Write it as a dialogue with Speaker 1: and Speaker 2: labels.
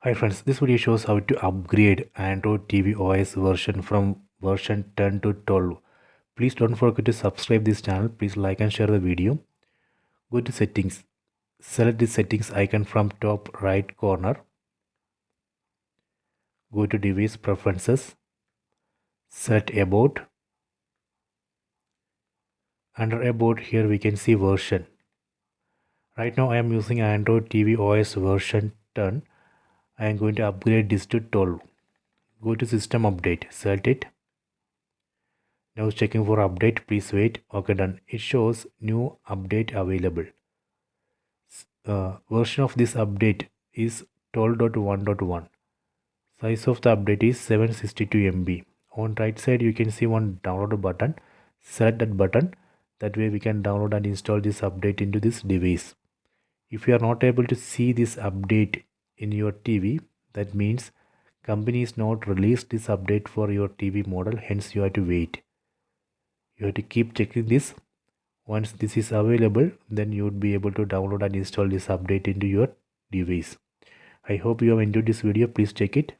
Speaker 1: Hi friends, this video shows how to upgrade Android TV OS version from version 10 to 12. Please don't forget to subscribe this channel. Please like and share the video. Go to settings. Select the settings icon from top right corner. Go to device preferences. Select about. Under about here we can see version. Right now I am using Android TV OS version 10. I am going to upgrade this to 12. Go to system update. Select it. Now checking for update. Please wait. Okay, done. It shows new update available. Version of this update is 12.1.1. Size of the update is 762 MB. On right side you can see one download button. Select that button. That way we can download and install this update into this device. If you are not able to see this update in your TV, that means company is not released this update for your TV model, hence you have to wait. You have to keep checking this. Once this is available, then you would be able to download and install this update into your device. I hope you have enjoyed this video. Please check it.